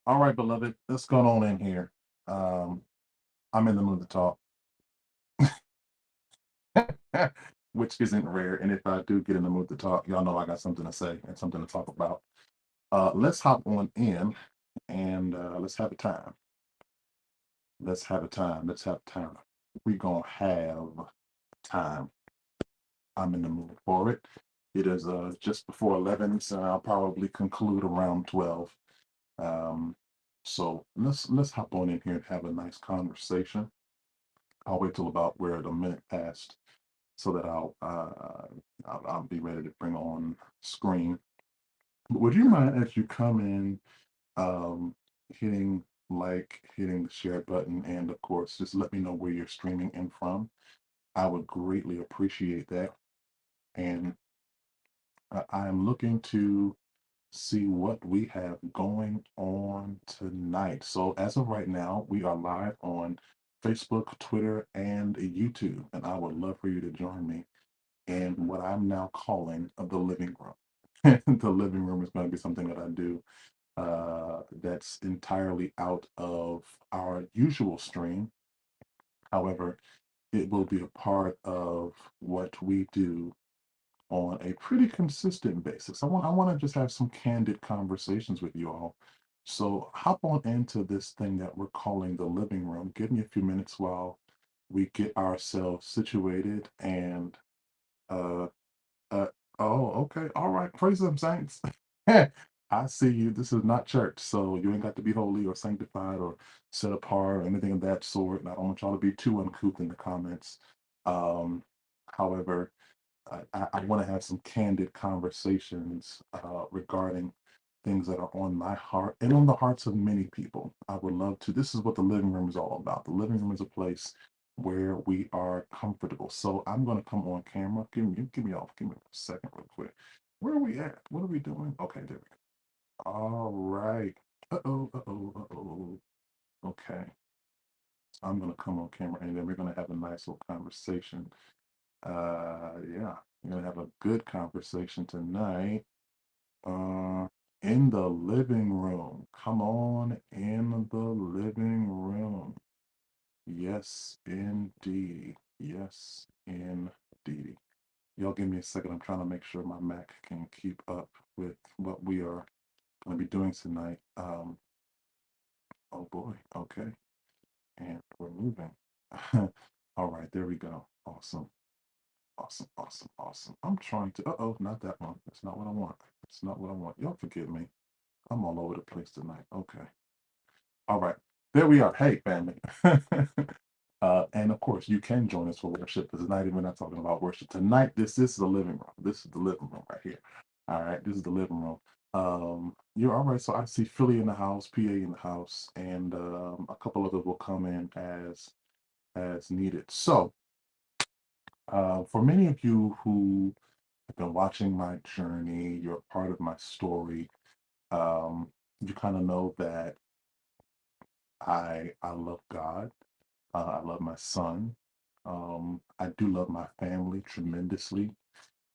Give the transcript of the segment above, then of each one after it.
All right, beloved, what's going on in here? Um, I'm in the mood to talk, which isn't rare. And if I do get in the mood to talk, y'all know I got something to say and something to talk about. Let's hop on in and let's have a time. Let's have a time. Let's have time. We're going to have time. I'm in the mood for it. It is just before 11, so I'll probably conclude around 12. Um, so let's hop on in here and have a nice conversation. I'll wait till about where the minute passed so that I'll be ready to bring on screen. But would you mind as you come in, um, hitting hitting the share button, and of course, just let me know where you're streaming in from. I would greatly appreciate that. And I am looking to see what we have going on tonight. So as of right now, we are live on Facebook, Twitter, and YouTube, and I would love for you to join me in what I'm now calling the living room. The living room is going to be something that I do that's entirely out of our usual stream. However, it will be a part of what we do on a pretty consistent basis. I want to just have some candid conversations with you all. So hop on into this thing that we're calling the living room. Give me a few minutes while we get ourselves situated and uh uh oh, okay, all right, praise them saints. I see you. This is not church, so you ain't got to be holy or sanctified or set apart or anything of that sort. And I don't want y'all to be too uncouth in the comments. However, I want to have some candid conversations regarding things that are on my heart and on the hearts of many people. I would love to. This is what the living room is all about. The living room is a place where we are comfortable. So I'm going to come on camera. Give me a second, real quick. Where are we at? What are we doing? Okay, there we go. All right. Uh oh. Uh oh. Uh oh. Okay. So I'm going to come on camera and then we're going to have a nice little conversation. Yeah, we're gonna have a good conversation tonight. Uh, in the living room. Come on, in the living room. Yes, indeed. Yes, indeed. Y'all give me a second. I'm trying to make sure my Mac can keep up with what we are going to be doing tonight. Oh boy. Okay, and we're moving. All right, there we go. Awesome. Awesome, awesome, awesome. I'm trying to, uh-oh, not that one. That's not what I want. That's not what I want. Y'all forgive me. I'm all over the place tonight. Okay. All right. There we are. Hey, family. And of course, you can join us for worship because tonight we're not talking about worship. Tonight, this is the living room. This is the living room right here. All right. This is the living room. You're all right. So I see Philly in the house, PA in the house, and a couple others will come in as needed. So for many of you who have been watching my journey, you're a part of my story. You kind of know that I love God. I love my son. I do love my family tremendously.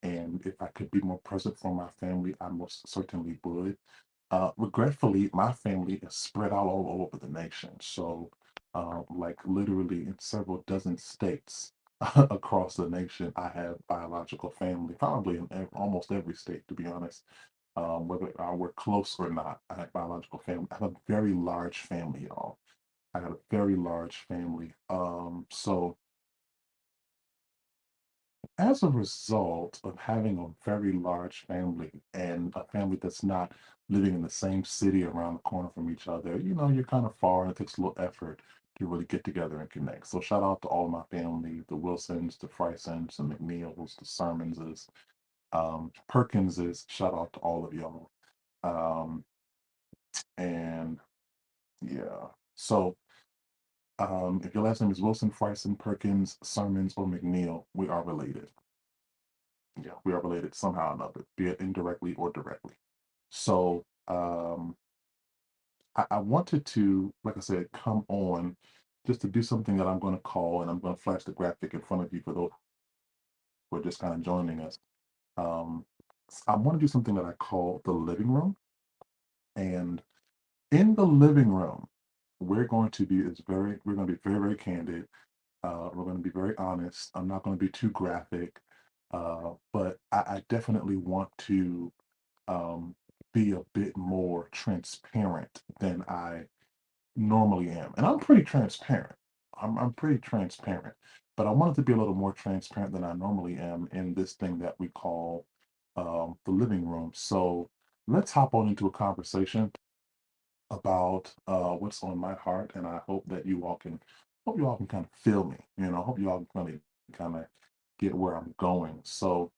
And if I could be more present for my family, I most certainly would. Regretfully, my family is spread out all over the nation. So, like literally in several dozen states across the nation, I have biological family, probably in almost every state, to be honest. Whether we're close or not, I have biological family. I have a very large family, y'all. I got a very large family. So as a result of having a very large family and a family that's not living in the same city around the corner from each other, you're kind of far and it takes a little effort to really get together and connect. So shout out to all my family, the Wilsons, the Frysons, the McNeils, the Sermonses, Perkinses, shout out to all of y'all. Um, and yeah, so if your last name is Wilson, Fryson, Perkins, Sermons, or McNeil, we are related. Yeah, we are related somehow or another, be it indirectly or directly. So I wanted to, like I said, come on just to do something that I'm going to call, and I'm going to flash the graphic in front of you for those who are just kind of joining us. Um, I want to do something that I call the living room. And In the living room, we're going to be very, very candid. We're going to be very honest. I'm not going to be too graphic, but I definitely want to um, be a bit more transparent than I normally am. And I'm pretty transparent. I'm pretty transparent, but I wanted to be a little more transparent than I normally am in this thing that we call the living room. So let's hop on into a conversation about what's on my heart, and I hope you all can kind of feel me. Hope you all can really kind of get where I'm going. So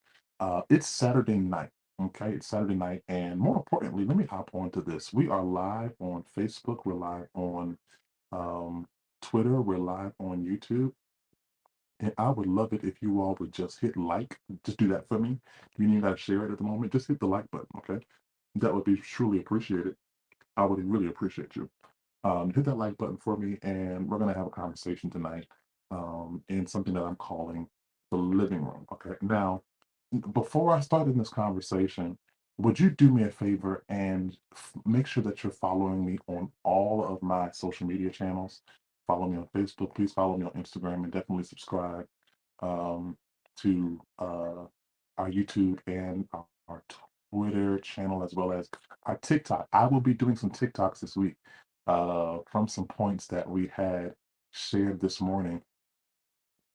it's Saturday night. Okay, it's Saturday night, and more importantly, let me hop on to this. We are live on Facebook. We're live on um, Twitter. We're live on YouTube. And I would love it if you all would just hit like. Just do that for me. You need to share it at the moment. Just hit the like button, okay? That would be truly appreciated. I would really appreciate you. Hit that like button for me, and we're going to have a conversation tonight in something that I'm calling the living room. Okay. Now, before I start in this conversation, would you do me a favor and make sure that you're following me on all of my social media channels? Follow me on Facebook. Please follow me on Instagram, and definitely subscribe um, to our YouTube and our Twitter channel, as well as our TikTok. I will be doing some TikToks this week from some points that we had shared this morning,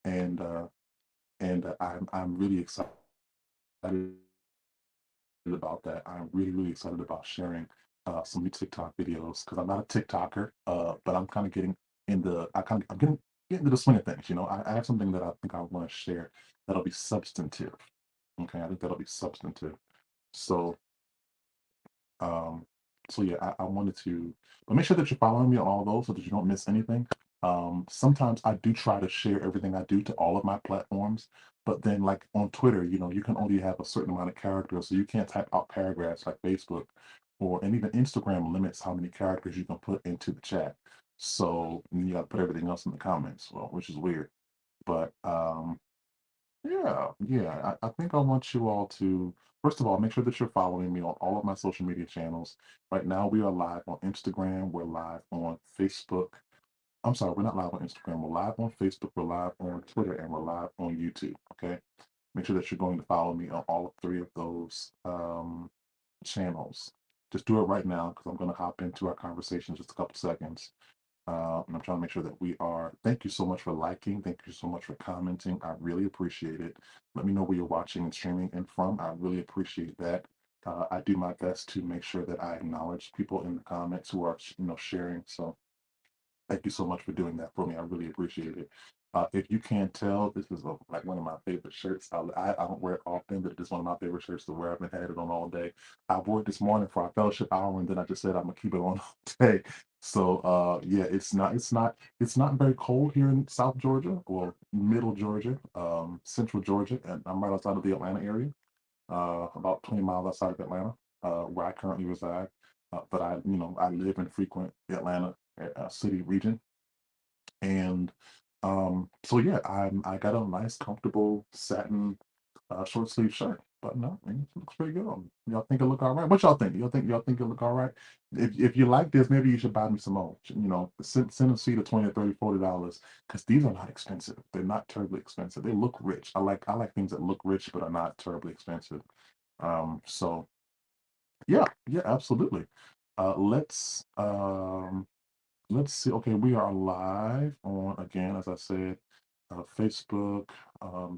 and I'm really excited about that. I'm really, really excited about sharing some new TikTok videos because I'm not a TikToker, but I'm kind of getting in the I'm getting into the swing of things. I have something that I think I want to share that'll be substantive. Okay, I think that'll be substantive. So Um, so yeah, I wanted to, but make sure that you're following me on all those so that you don't miss anything. Sometimes I do try to share everything I do to all of my platforms, but then like on Twitter, you can only have a certain amount of characters, so you can't type out paragraphs like Facebook, and even Instagram limits how many characters you can put into the chat. So you got to put everything else in the comments, well, which is weird. But yeah. I think I want you all to, first of all, make sure that you're following me on all of my social media channels. Right now, we are live on Instagram. We're live on Facebook. I'm sorry, we're not live on Instagram. We're live on Facebook. We're live on Twitter, and we're live on YouTube. Okay. Make sure that you're going to follow me on all three of those channels. Just do it right now because I'm going to hop into our conversation in just a couple seconds. And I'm trying to make sure that we are. Thank you so much for liking. Thank you so much for commenting. I really appreciate it. Let me know where you're watching and streaming and from. I really appreciate that. I do my best to make sure that I acknowledge people in the comments who are, sharing. So thank you so much for doing that for me. I really appreciate it. If you can't tell, this is like one of my favorite shirts. I don't wear it often, but it is one of my favorite shirts to wear. I've been had it on all day. I wore it this morning for our fellowship hour, and then I just said I'm gonna keep it on all day. So yeah, it's not very cold here in South Georgia or Middle Georgia, Central Georgia, and I'm right outside of the Atlanta area, about 20 miles outside of Atlanta, where I currently reside. But I live and frequent the Atlanta city region, and so yeah, I got a nice, comfortable satin short sleeve shirt. But no, I mean, it looks pretty good on me. Y'all think it look all right? What y'all think? Y'all think it look all right? If you like this, maybe you should buy me some more. Send a seed of 20 or 30, $40 because these are not expensive. They're not terribly expensive. They look rich. I like things that look rich but are not terribly expensive. So yeah, absolutely. Let's see. Okay, we are live on, again, as I said, Facebook,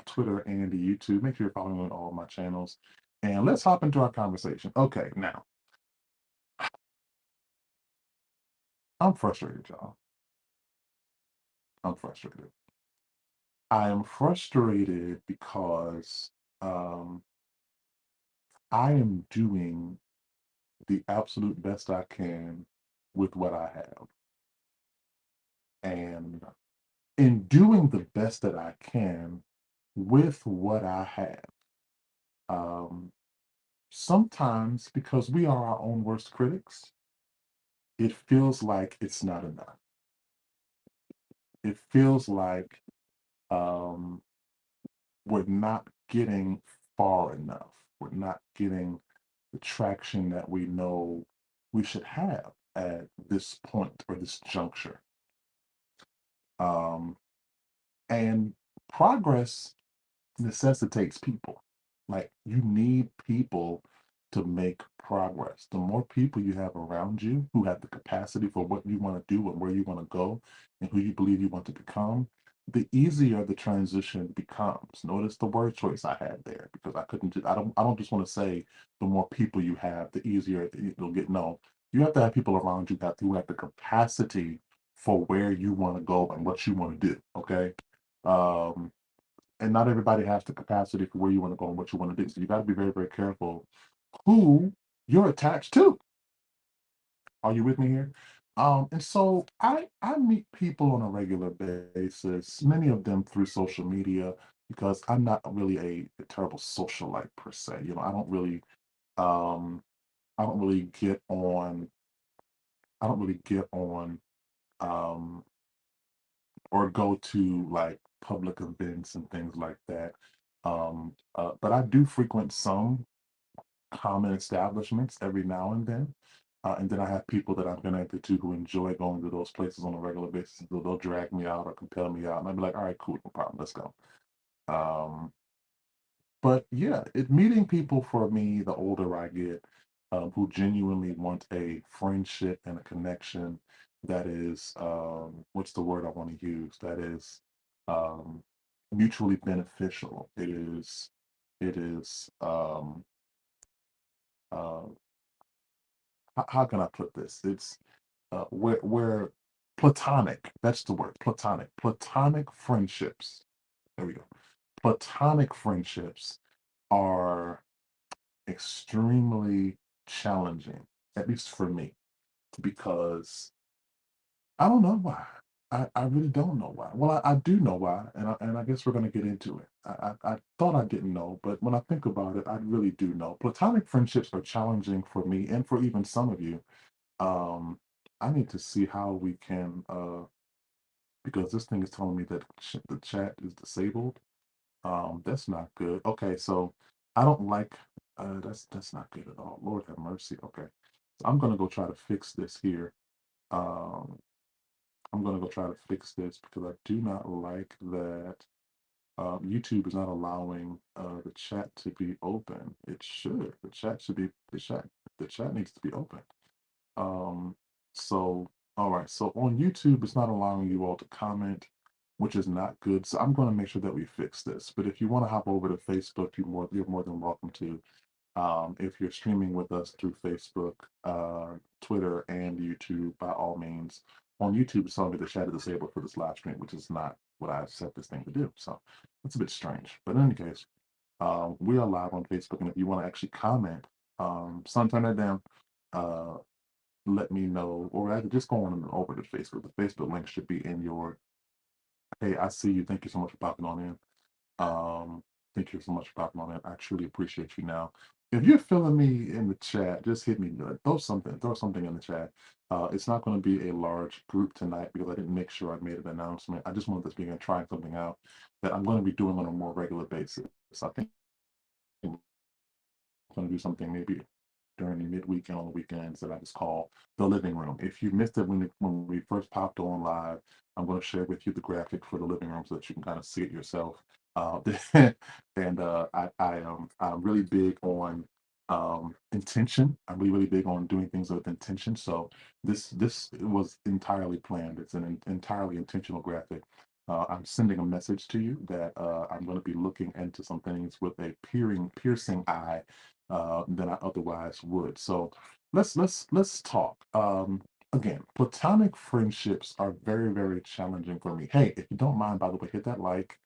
Twitter, and the YouTube. Make sure you're following me on all of my channels. And let's hop into our conversation. Okay, now I'm frustrated, y'all. I'm frustrated. I am frustrated because um, I am doing the absolute best I can with what I have. And in doing the best that I can with what I have, um, sometimes because we are our own worst critics, it feels like it's not enough. It feels like um, we're not getting far enough. We're not getting the traction that we know we should have. at this point or this juncture. Um, and progress necessitates people. Like you need people to make progress. The more people you have around you who have the capacity for what you want to do and where you want to go and who you believe you want to become, the easier the transition becomes. Notice the word choice I had there because I couldn't just, I don't just want to say the more people you have, the easier it'll get. No, you have to have people around you that who have the capacity for where you want to go and what you want to do. Okay. Um, and not everybody has the capacity for where you want to go and what you want to do. So you got to be very, very careful who you're attached to. Are you with me here? And so I meet people on a regular basis, many of them through social media, because I'm not really a terrible socialite per se. Um, I don't really get on. I don't really get on um, or go to like public events and things like that. But I do frequent some common establishments every now and then. And then I have people that I'm connected to who enjoy going to those places on a regular basis. They'll drag me out or compel me out. And I'll be like, all right, cool, no problem, let's go. Um, but yeah, meeting people for me, the older I get, who genuinely want a friendship and a connection that is, what's the word I want to use? That is um, mutually beneficial. It is, uh, how can I put this? It's where platonic, that's the word, platonic friendships. There we go. Platonic friendships are extremely challenging, at least for me, because I don't know why. I really don't know why. Well, I do know why, and I guess we're going to get into it. I thought I didn't know, but when I think about it, I really do know. Platonic friendships are challenging for me and for even some of you. Um, I need to see how we can, because this thing is telling me that the chat is disabled. That's not good. Okay, so I don't like that's not good at all. Lord have mercy. Okay. So I'm gonna go try to fix this here. Um, I'm gonna go try to fix this because I do not like that YouTube is not allowing the chat to be open. It should. The chat needs to be open. Um, so all right, so on YouTube, it's not allowing you all to comment, which is not good. So I'm going to make sure that we fix this. But if you want to hop over to Facebook, you're more than welcome to. If you're streaming with us through Facebook, Twitter, and YouTube, by all means. On YouTube, it's telling me the chat is disabled for this live stream, which is not what I set this thing to do. So it's a bit strange. But in any case, we are live on Facebook, and if you want to actually comment, son, turn that down. Uh, Let me know, or either just go on over to Facebook. The Facebook link should be in your. Hey, I see you. Thank you so much for popping on in. Thank you so much for popping on in. I truly appreciate you. Now, if you're feeling me in the chat, just hit me. Throw something in the chat. It's not going to be a large group tonight because I didn't make sure I made an announcement. I just wanted this being trying something out that I'm going to be doing on a more regular basis. I think I'm going to do something maybe during the midweek and on the weekends that I just call the living room. If you missed it when we first popped on live, I'm going to share with you the graphic for the living room so that you can kind of see it yourself. Uh, and I'm really big on intention. I'm really big on doing things with intention. So this was entirely planned. It's an entirely intentional graphic. I'm sending a message to you that I'm going to be looking into some things with a piercing eye than I otherwise would. So let's talk. Again, platonic friendships are very, very challenging for me. Hey, if you don't mind, by the way, hit that like.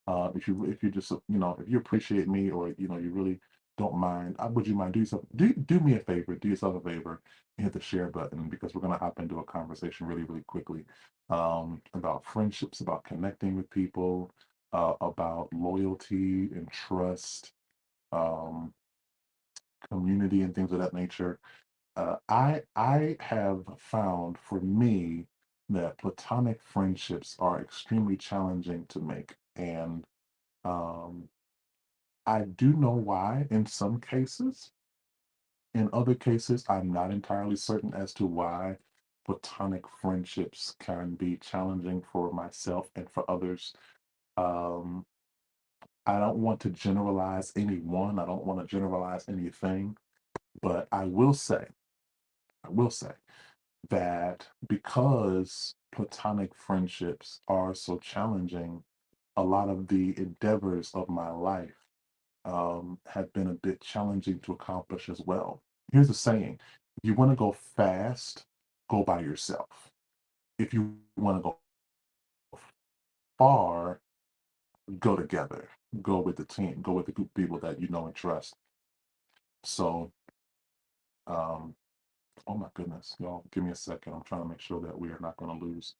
If you just if you appreciate me or you really don't mind, would you mind do me a favor, do yourself a favor, and hit the share button because we're gonna hop into a conversation really, really quickly about friendships, about connecting with people, about loyalty and trust. Um, Community and things of that nature. I have found for me that platonic friendships are extremely challenging to make, and um, I do know why in some cases. In other cases, I'm not entirely certain as to why platonic friendships can be challenging for myself and for others. Um, I don't want to generalize anyone. I don't want to generalize anything, but I will say that because platonic friendships are so challenging, a lot of the endeavors of my life have been a bit challenging to accomplish as well. Here's the saying: if you want to go fast, go by yourself. If you want to go far, go together. Go with the team. Go with the group of people that you know and trust. So, um, oh my goodness, y'all, give me a second. I'm trying to make sure that we are not going to lose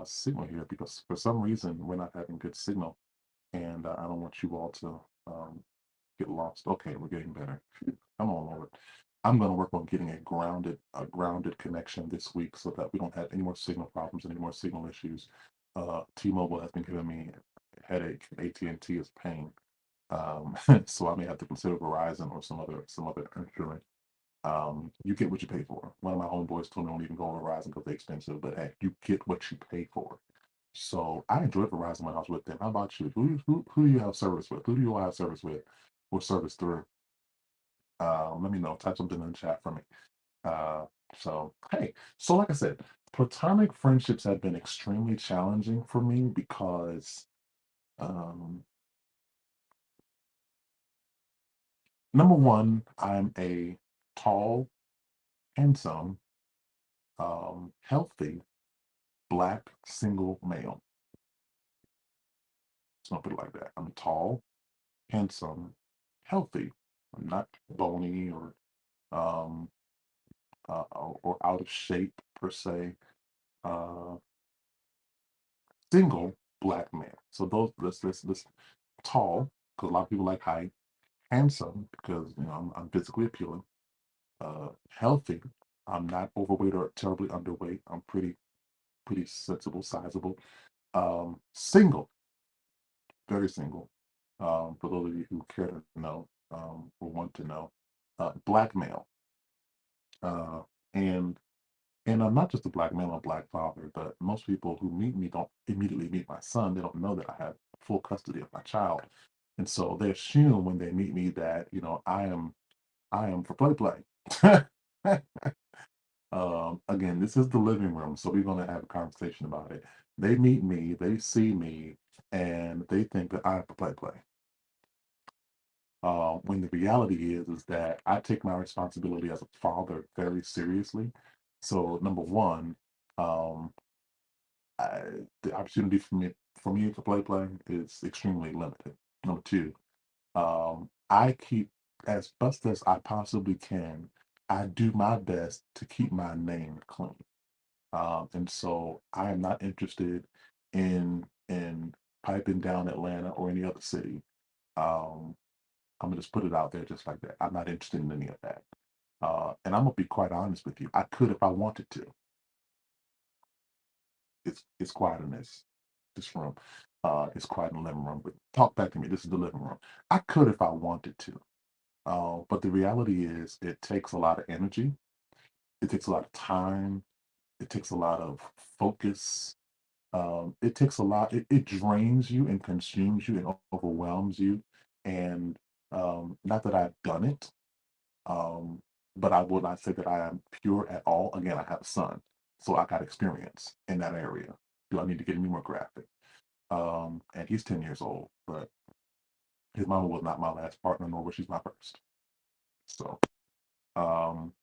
signal here because for some reason we're not having good signal, and I don't want you all to get lost. Okay, we're getting better. Come on, Lord. I'm going to work on getting a grounded connection this week so that we don't have any more signal problems and any more signal issues. T-Mobile has been giving me a headache. AT&T is pain. So I may have to consider Verizon or some other instrument. You get what you pay for. One of my homeboys told me don't even go on Verizon because they're expensive, but hey, you get what you pay for. So I enjoyed Verizon when I was with them. How about you? Who do you have service with? Who do you all have service with or service through? Let me know. Type something in the chat for me. Uh, so hey, so like I said, platonic friendships have been extremely challenging for me because um, number one, I'm a tall, handsome, healthy black single male. Let's not put it like that. I'm tall, handsome, healthy. I'm not bony um, or out of shape per se. Uh, Single black man. So those let's tall because a lot of people like height. Handsome because I'm physically appealing. Healthy. I'm not overweight or terribly underweight. I'm pretty sensible, sizable. Single, very single. For those of you who care to know or want to know, black male. Uh, and I'm not just a black man or a black father, but most people who meet me don't immediately meet my son. They don't know that I have full custody of my child, and so they assume when they meet me that I am for play. Again, this is the living room, so we're gonna have a conversation about it. They meet me, they see me, and they think that I'm for play. When the reality is that I take my responsibility as a father very seriously. So number one, um, I, the opportunity for me to play is extremely limited. Number two, I keep as best as I possibly can. I do my best to keep my name clean, and so I am not interested in piping down Atlanta or any other city. Um, I'm gonna just put it out there just like that. I'm not interested in any of that. And I'm gonna be quite honest with you. I could if I wanted to. It's quiet in this room. It's quiet in the living room. But talk back to me. This is the living room. I could if I wanted to. But the reality is, it takes a lot of energy. It takes a lot of time. It takes a lot of focus. It takes a lot. It drains you and consumes you and overwhelms you. And not that I've done it, um, but I will not say that I am pure at all. Again, I have a son, so I got experience in that area. Do I need to get any more graphic? And he's 10 years old, but his mama was not my last partner, nor was she my first. So, um,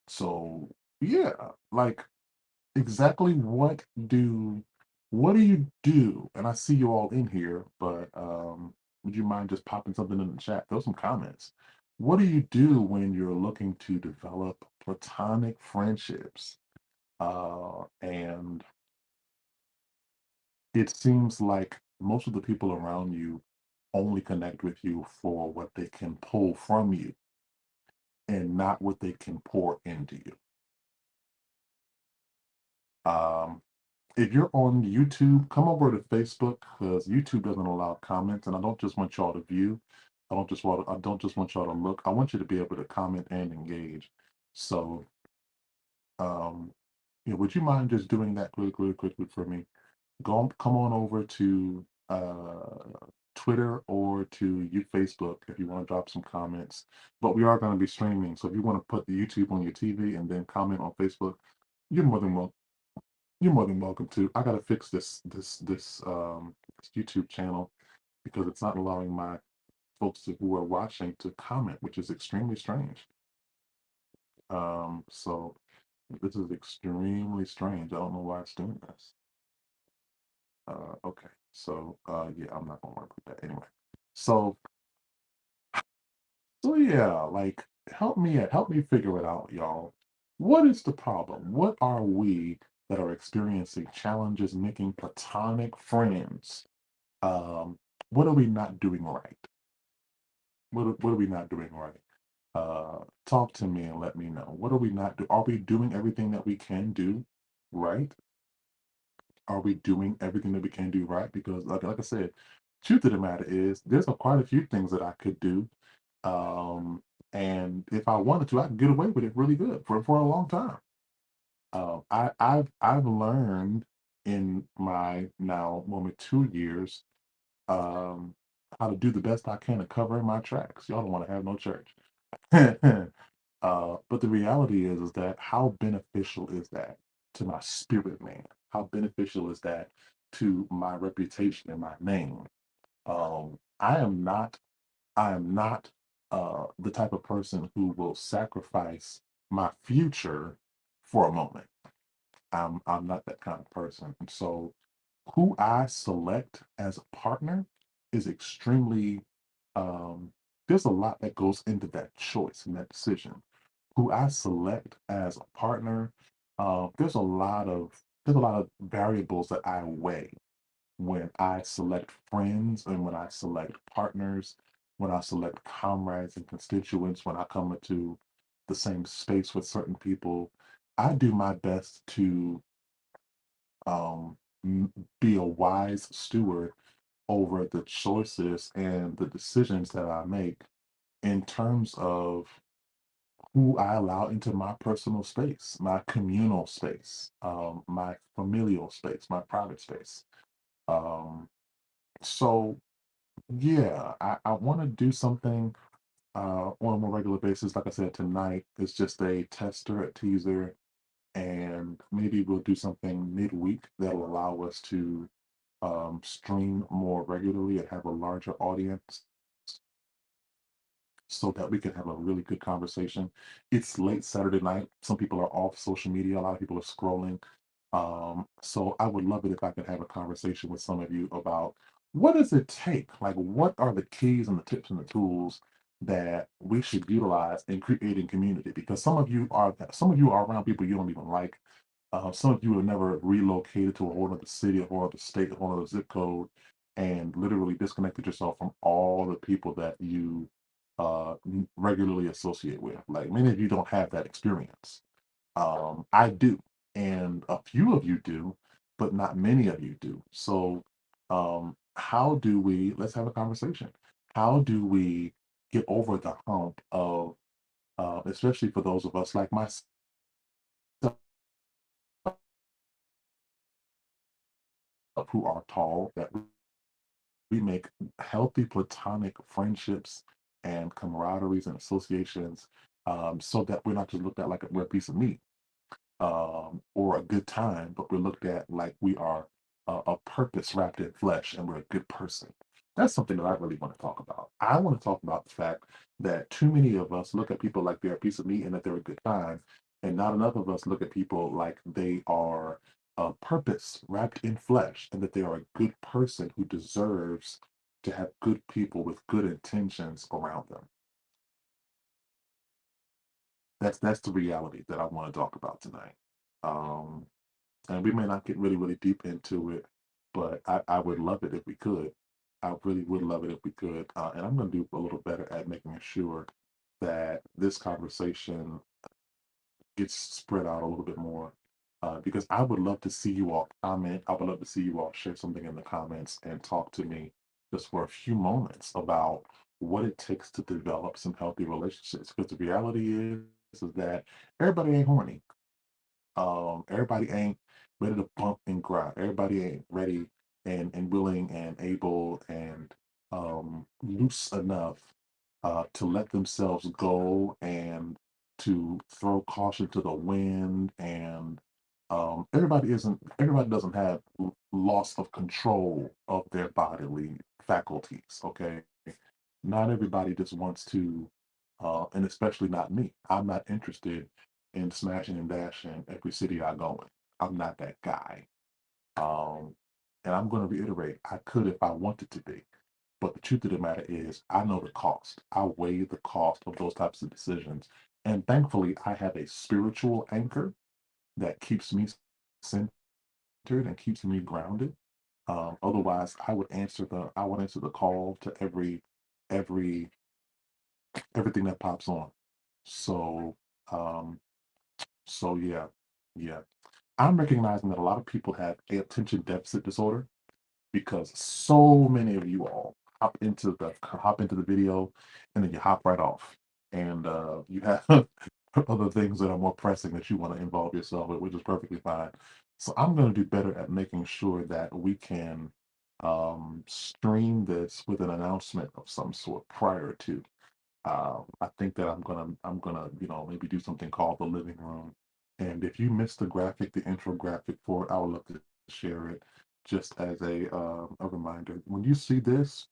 so yeah, like exactly what do you do? And I see you all in here, but would you mind just popping something in the chat? Throw some comments. What do you do when you're looking to develop platonic friendships? And it seems like most of the people around you only connect with you for what they can pull from you and not what they can pour into you. Um, if you're on YouTube, come over to Facebook because YouTube doesn't allow comments, and I don't just want y'all to view. I don't just want y'all to look. I want you to be able to comment and engage. So, um, yeah, would you mind just doing that really quickly for me? Come on over to Twitter or to you Facebook if you want to drop some comments. But we are going to be streaming, so if you want to put the YouTube on your TV and then comment on Facebook, you're more than welcome. You're more than welcome to. I gotta fix this YouTube channel because it's not allowing my who are watching to comment, which is extremely strange. So this is extremely strange. I don't know why it's doing this. Okay, so yeah, I'm not gonna work with that anyway. So yeah, like help me figure it out, y'all. What is the problem? What are we that are experiencing challenges making platonic friends? Um, what are we not doing right? What are we not doing right? Talk to me and let me know. What are we not do? Are we doing everything that we can do right? Are we doing everything that we can do right? Because like I said, truth of the matter is there's quite a few things that I could do. Um, and if I wanted to, I could get away with it really good for a long time. I've learned in my now moment 2 years how to do the best I can to cover my tracks. Y'all don't want to have no church. But the reality is that how beneficial is that to my spirit, man? How beneficial is that to my reputation and my name? I am not. I am not the type of person who will sacrifice my future for a moment. I'm not that kind of person. And so who I select as a partner is extremely there's a lot that goes into that choice and that decision. Who I select as a partner, there's a lot of variables that I weigh when I select friends and when I select partners, when I select comrades and constituents, when I come into the same space with certain people, I do my best to um, be a wise steward over the choices and the decisions that I make in terms of who I allow into my personal space, my communal space, my familial space, my private space. Um, so yeah, I want to do something on a more regular basis. Like I said, tonight is just a tester, a teaser, and maybe we'll do something midweek that'll allow us to stream more regularly and have a larger audience so that we can have a really good conversation. It's late Saturday night. Some people are off social media. A lot of people are scrolling. So I would love it if I could have a conversation with some of you about what does it take? Like, what are the keys and the tips and the tools that we should utilize in creating community? Because some of you are around people you don't even like. Some of you have never relocated to a whole other city, a whole other state, a whole other zip code, and literally disconnected yourself from all the people that you regularly associate with. Like many of you don't have that experience. I do, and a few of you do, but not many of you do. So, how do we? Let's have a conversation. How do we get over the hump of, especially for those of us like myself who are tall, that we make healthy platonic friendships and camaraderies and associations, so that we're not just looked at like we're a piece of meat or a good time, but we're looked at like we are a purpose wrapped in flesh and we're a good person. That's something that I really want to talk about. I want to talk about the fact that too many of us look at people like they're a piece of meat and that they're a good time, and not enough of us look at people like they are a purpose wrapped in flesh and that they are a good person who deserves to have good people with good intentions around them. That's the reality that I want to talk about tonight. Um, and we may not get really deep into it, but I would love it if we could. I really would love it if we could. And I'm going to do a little better at making sure that this conversation gets spread out a little bit more. Because I would love to see you all comment. I would love to see you all share something in the comments and talk to me just for a few moments about what it takes to develop some healthy relationships. Because the reality is that everybody ain't horny. Everybody ain't ready to bump and grind. Everybody ain't ready and willing and able and loose enough to let themselves go and to throw caution to the wind. And everybody doesn't have loss of control of their bodily faculties. Okay, not everybody just wants to, and especially not me. I'm not interested in smashing and dashing every city I go in. I'm not that guy. Um, and I'm going to reiterate, I could if I wanted to be. But the truth of the matter is, I know the cost. I weigh the cost of those types of decisions. And thankfully, I have a spiritual anchor that keeps me centered and keeps me grounded. Otherwise, I would answer the call to every everything that pops on. So, um, so yeah, yeah. I'm recognizing that a lot of people have attention deficit disorder because so many of you all hop into the video and then you hop right off, and you have other things that are more pressing that you want to involve yourself with, which is perfectly fine. So I'm going to do better at making sure that we can stream this with an announcement of some sort prior to. I think that I'm gonna maybe do something called the living room. And if you missed the graphic, the intro graphic for it, I would love to share it just as a reminder. When you see this,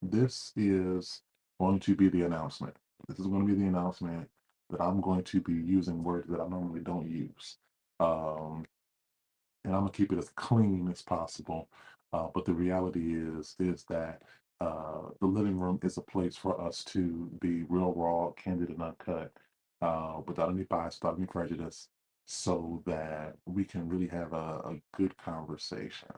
this is going to be the announcement. This is going to be the announcement that I'm going to be using words that I normally don't use. Um, and I'm gonna keep it as clean as possible. But the reality is that the living room is a place for us to be real, raw, candid, and uncut, without any bias, without any prejudice, so that we can really have a good conversation,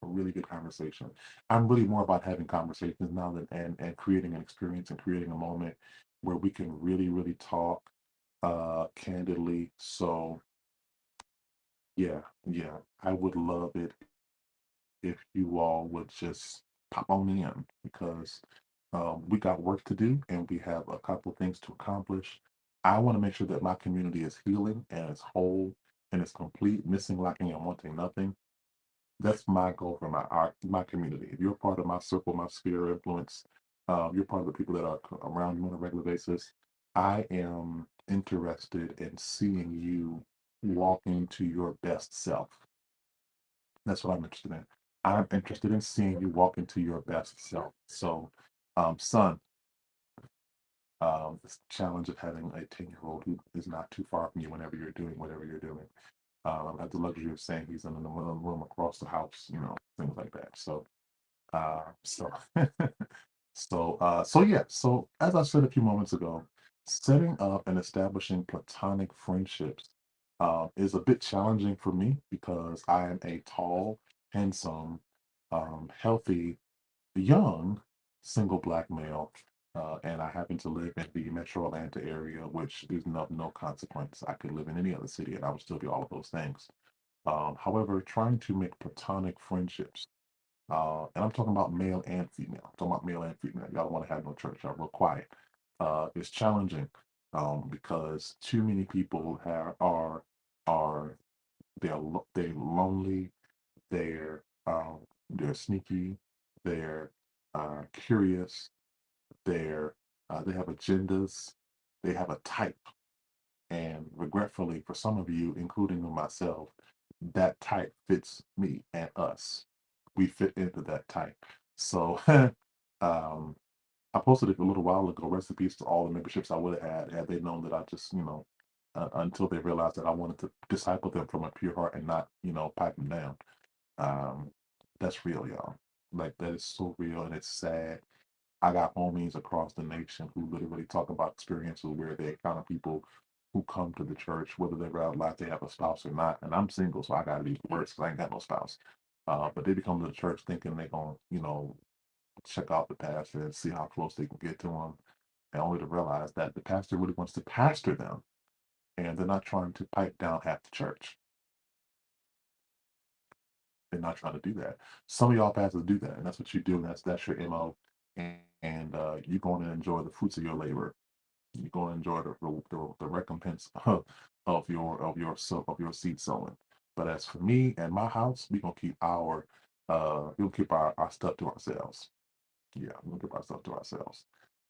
a really good conversation. I'm really more about having conversations now than and creating an experience and creating a moment where we can really, really talk candidly. So yeah, yeah, I would love it if you all would just pop on in because we got work to do and we have a couple things to accomplish. I want to make sure that my community is healing and is whole and is complete, missing, lacking, and wanting nothing. That's my goal for my community. If you're part of my circle, my sphere of influence, you're part of the people that are around me on a regular basis. I am interested in seeing you walk into your best self. That's what I'm interested in. I'm interested in seeing you walk into your best self. So, son, this challenge of having a 10-year-old who is not too far from you whenever you're doing whatever you're doing. I have the luxury of saying he's in the room across the house, things like that. So, so, so yeah. So, as I said a few moments ago, setting up and establishing platonic friendships is a bit challenging for me because I am a tall, handsome, healthy, young, single black male, and I happen to live in the Metro Atlanta area, which is no consequence. I could live in any other city and I would still be all of those things. However, trying to make platonic friendships, and I'm talking about male and female. I'm talking about male and female. Y'all don't want to have no church. Y'all real quiet. It's challenging because too many people are they're lonely. They're sneaky. They're curious. They have agendas. They have a type. And regretfully, for some of you, including myself, that type fits me and us. We fit into that type. So um, I posted it a little while ago. Recipes to all the memberships I would have had they known that I just, until they realized that I wanted to disciple them from a pure heart and not, pipe them down. Um, that's real, y'all. Like that is so real and it's sad. I got homies across the nation who literally talk about experiences where they encounter people who come to the church, whether they realize they have a spouse or not. And I'm single, so I gotta be worse because I ain't got no spouse. But they become to the church thinking they're gonna, check out the pastor and see how close they can get to him, and only to realize that the pastor really wants to pastor them, and they're not trying to pipe down half the church. and not trying to do that. Some of y'all pastors do that, and that's what you do, and that's your MO. And you're going to enjoy the fruits of your labor. You're going to enjoy the recompense of your seed sowing. But as for me and my house, we'll keep our stuff to ourselves. Yeah, we'll keep our stuff to ourselves.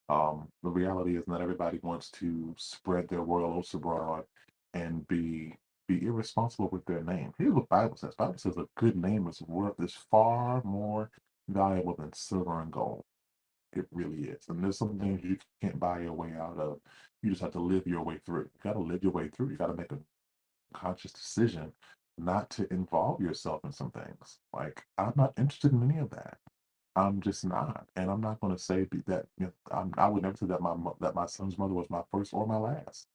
The reality is not everybody wants to spread their royal oats abroad and be irresponsible with their name. Here's what Bible says. Bible says a good name is far more valuable than silver and gold. It really is. And there's some things you can't buy your way out of. You just have to live your way through. You got to live your way through. You got to make a conscious decision not to involve yourself in some things. Like, I'm not interested in any of that. I'm just not, and I'm not going to say that. I would never say that that my son's mother was my first or my last.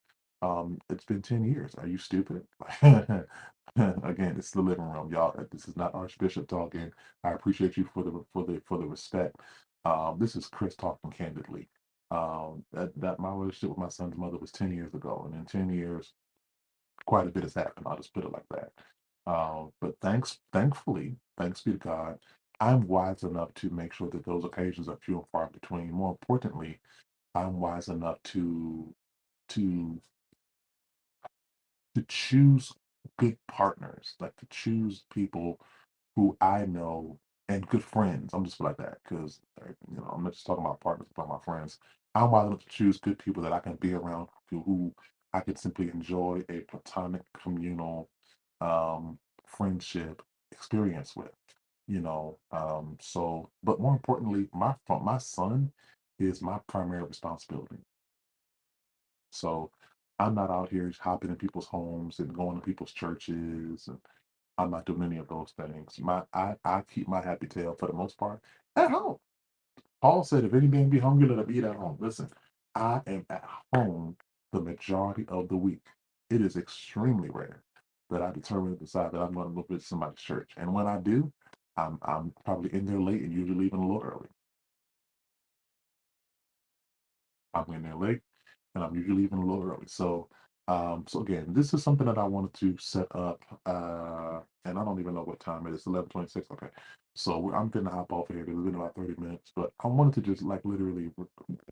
It's been 10 years. Are you stupid? Again, it's the living room, y'all. This is not Archbishop talking. I appreciate you for the respect. This is Chris talking candidly. That my relationship with my son's mother was 10 years ago, and in 10 years, quite a bit has happened. I'll just put it like that. But thankfully, thanks be to God, I'm wise enough to make sure that those occasions are few and far between. More importantly, I'm wise enough to to choose good partners, like to choose people who I know and good friends. I'm just like that because I'm not just talking about partners, but my friends. I'm wise enough to choose good people that I can be around, who I can simply enjoy a platonic communal friendship experience with. But more importantly, my son is my primary responsibility. So I'm not out here hopping in people's homes and going to people's churches, and I'm not doing any of those things. I keep my happy tail for the most part at home. Paul said, "If any man be hungry, let him eat at home." Listen, I am at home the majority of the week. It is extremely rare that I determine to decide that I'm going to go visit somebody's church, and when I do, I'm probably in there late and usually leaving a little early. I'm in there late, and I'm usually leaving a little early. So again, this is something that I wanted to set up, and I don't even know what time it is. 11:26. Okay, so I'm gonna hop off of here. It's been about 30 minutes, but I wanted to just like literally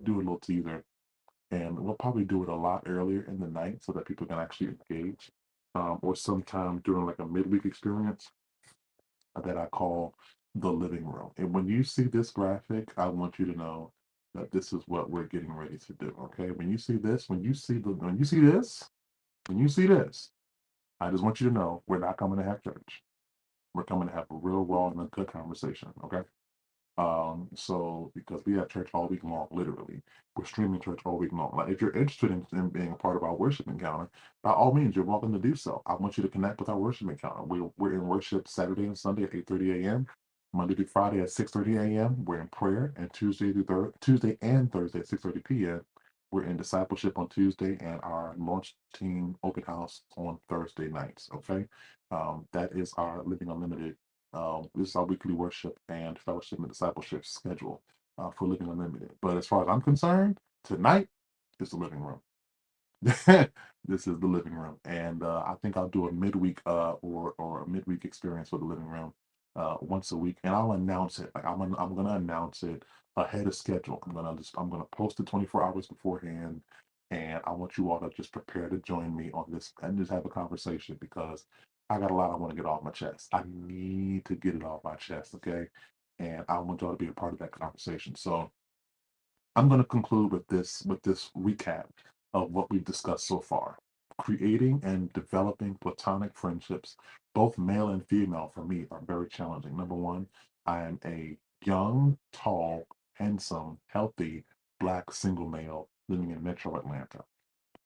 do a little teaser, and we'll probably do it a lot earlier in the night so that people can actually engage, or sometime during like a midweek experience that I call the living room. And when you see this graphic, I want you to know that this is what we're getting ready to do. Okay. When you see this, when you see this, I just want you to know we're not coming to have church. We're coming to have a real raw and uncut conversation. Okay. So because we have church all week long, literally, we're streaming church all week long. Like if you're interested in being a part of our worship encounter, by all means, you're welcome to do so. I want you to connect with our worship encounter. We're in worship Saturday and Sunday at 8:30 a.m. Monday through Friday at 6:30 a.m. We're in prayer, and Tuesday and Thursday at 6:30 p.m. We're in discipleship on Tuesday and our launch team open house on Thursday nights. Okay. That is our Living Unlimited. This is our weekly worship and fellowship and discipleship schedule for Living Unlimited. But as far as I'm concerned, tonight is the living room. This is the living room, and I think I'll do a midweek or a midweek experience for the living room once a week, and I'll announce it. Like I'm gonna announce it ahead of schedule. I'm gonna post it 24 hours beforehand, and I want you all to just prepare to join me on this and just have a conversation because I got a lot I want to get off my chest. I need to get it off my chest, okay? And I want y'all to be a part of that conversation. So I'm going to conclude with this recap of what we've discussed so far. Creating and developing platonic friendships, both male and female, for me are very challenging. Number one, I am a young, tall, handsome, healthy Black single male living in Metro Atlanta,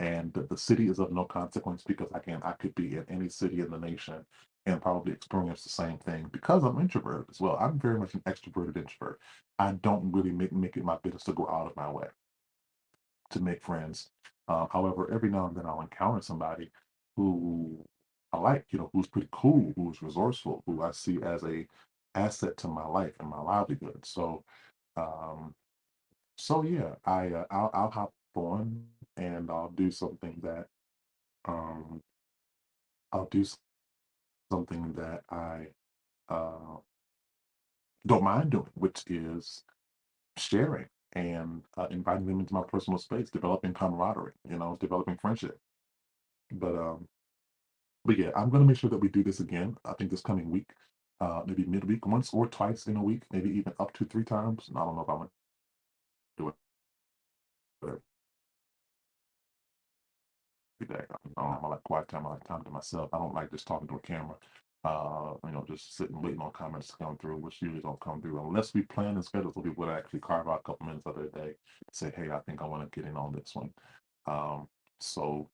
and the city is of no consequence because I could be in any city in the nation and probably experience the same thing because I'm introverted as well. I'm very much an extroverted introvert. I don't really make it my business to go out of my way to make friends. However, every now and then I'll encounter somebody who I like, who's pretty cool, who's resourceful, who I see as a asset to my life and my livelihood. Um, so yeah, I'll hop on and um I'll do something that I uh, don't mind doing, which is sharing and inviting them into my personal space, developing camaraderie, developing friendship. But yeah, I'm gonna make sure that we do this again. I think this coming week, maybe midweek, once or twice in a week, maybe even up to 3 times. I don't know if I want to do it every day. I like quiet time. I like time to myself. I don't like just talking to a camera. Just sitting waiting on comments to come through, which usually don't come through unless we plan and schedule so people would actually carve out a couple minutes of their day, say, "Hey, I think I want to get in on this one." Um, so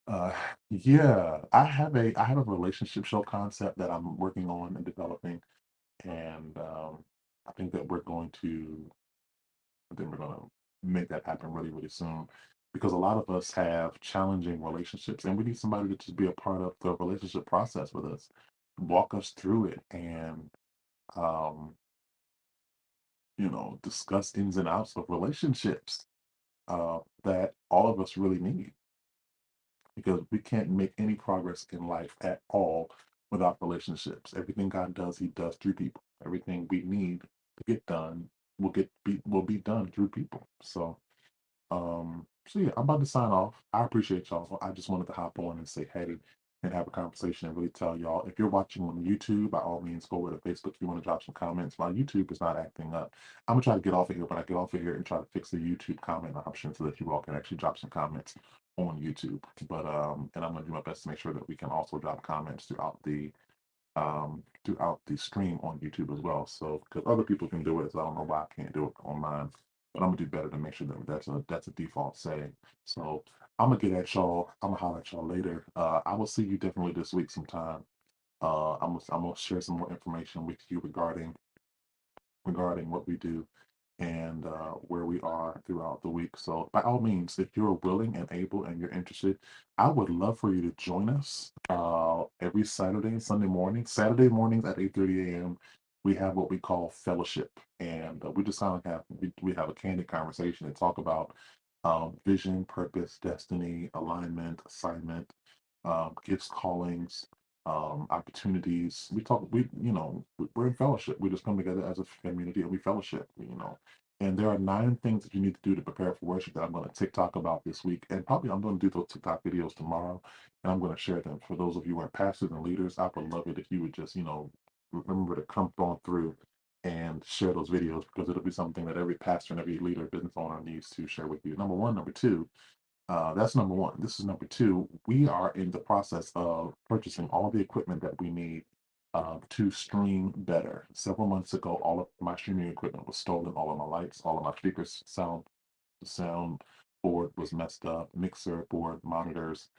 Uh, yeah, I have a relationship show concept that I'm working on and developing, and I think that I think we're gonna make that happen really, really soon, because a lot of us have challenging relationships, and we need somebody to just be a part of the relationship process with us, walk us through it, and um, discuss ins and outs of relationships that all of us really need. Because we can't make any progress in life at all without relationships. Everything God does, He does through people. Everything we need to get done will be done through people. So yeah, I'm about to sign off. I appreciate y'all. I just wanted to hop on and say hey and have a conversation and really tell y'all, if you're watching on YouTube, by all means go over to Facebook if you want to drop some comments. My YouTube is not acting up. I'm gonna try to get off of here, but I get off of here and try to fix the YouTube comment option so that you all can actually drop some comments on YouTube. But and I'm gonna do my best to make sure that we can also drop comments throughout the stream on YouTube as well. So because other people can do it, so I don't know why I can't do it on mine. But I'm gonna do better to make sure that that's a default setting. So I'm gonna get at y'all. I'm gonna holler at y'all later. I will see you definitely this week sometime. I'm gonna share some more information with you regarding what we do and where we are throughout the week. So, by all means, if you're willing and able and you're interested, I would love for you to join us every Saturday and Sunday morning. Saturday mornings at 8:30 a.m. We have what we call fellowship, and we just kind of we have a candid conversation and talk about vision, purpose, destiny, alignment, assignment, gifts, callings, opportunities. We're in fellowship. We just come together as a community and we fellowship. And there are 9 things that you need to do to prepare for worship that I'm going to TikTok about this week. And probably I'm going to do those TikTok videos tomorrow. And I'm going to share them. For those of you who are pastors and leaders, I would love it if you would just, remember to come on through and share those videos, because it'll be something that every pastor and every leader, business owner needs to share with you. Number one. Number two, that's number one. This is number two. We are in the process of purchasing all the equipment that we need to stream better. Several months ago, all of my streaming equipment was stolen. All of my lights, all of my speakers, sound board was messed up. Mixer board, monitors,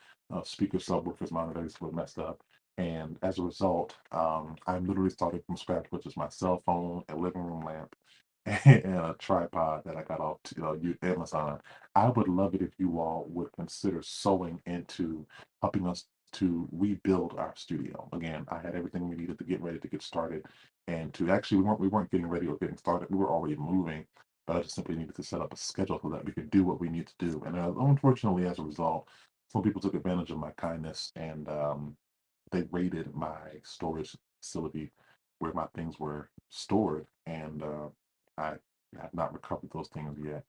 speaker subwoofers, monitors were messed up. And as a result, I'm literally starting from scratch, which is my cell phone, a living room lamp, and a tripod that I got off Amazon. I would love it if you all would consider sewing into helping us to rebuild our studio. Again, I had everything we needed to get ready to get started, and to actually we weren't getting ready or getting started. We were already moving, but I just simply needed to set up a schedule so that we could do what we need to do. And unfortunately, as a result, some people took advantage of my kindness and they raided my storage facility where my things were stored, and I have not recovered those things yet.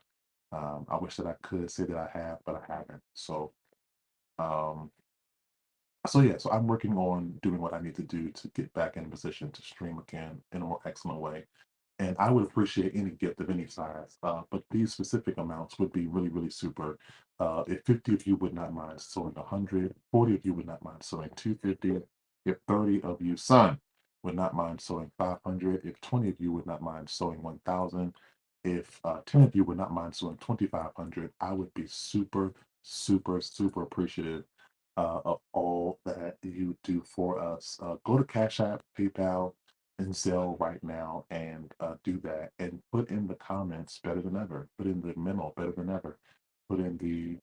I wish that I could say that I have, but I haven't. Um, so yeah, so I'm working on doing what I need to do to get back in a position to stream again in a more excellent way. And I would appreciate any gift of any size, but these specific amounts would be really, really super. If 50 of you would not mind sewing 100, 40 of you would not mind sewing 250, if 30 of you, son, would not mind sewing 500, if 20 of you would not mind sewing 1,000, if 10 of you would not mind sewing 2,500, I would be super, super, super appreciative of all that you do for us. Go to Cash App, PayPal, and Zelle right now and do that, and put in the comments better than ever. Put in the memo better than ever. Put in the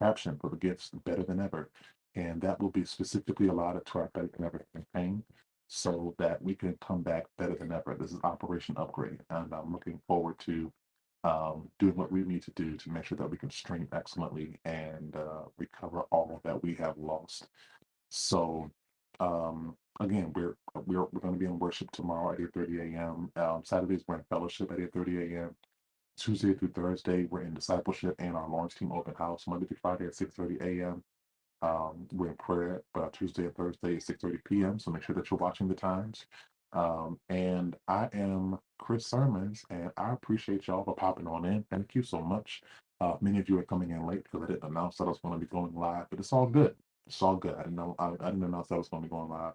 caption for the gifts better than ever. And that will be specifically allotted to our Better Than Ever campaign so that we can come back better than ever. This is Operation Upgrade, and I'm looking forward to doing what we need to do to make sure that we can stream excellently and recover all that we have lost. So, again, we're going to be in worship tomorrow at 8:30 a.m. Saturdays we're in fellowship at 8:30 a.m. Tuesday through Thursday we're in discipleship and our launch team open house Monday through Friday at 6:30 a.m. We're in prayer Tuesday and Thursday at 6:30 p.m. So make sure that you're watching the times. And I am Chris Sermons, and I appreciate y'all for popping on in. Thank you so much. Many of you are coming in late because I didn't announce that I was going to be going live, but it's all good. It's all good. I didn't know. I didn't announce that I was going to be going live,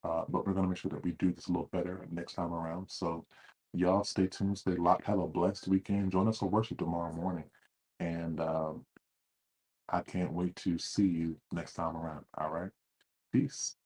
but we're going to make sure that we do this a little better next time around. So y'all stay tuned, stay locked. Have a blessed weekend. Join us for worship tomorrow morning, and I can't wait to see you next time around. All right. Peace.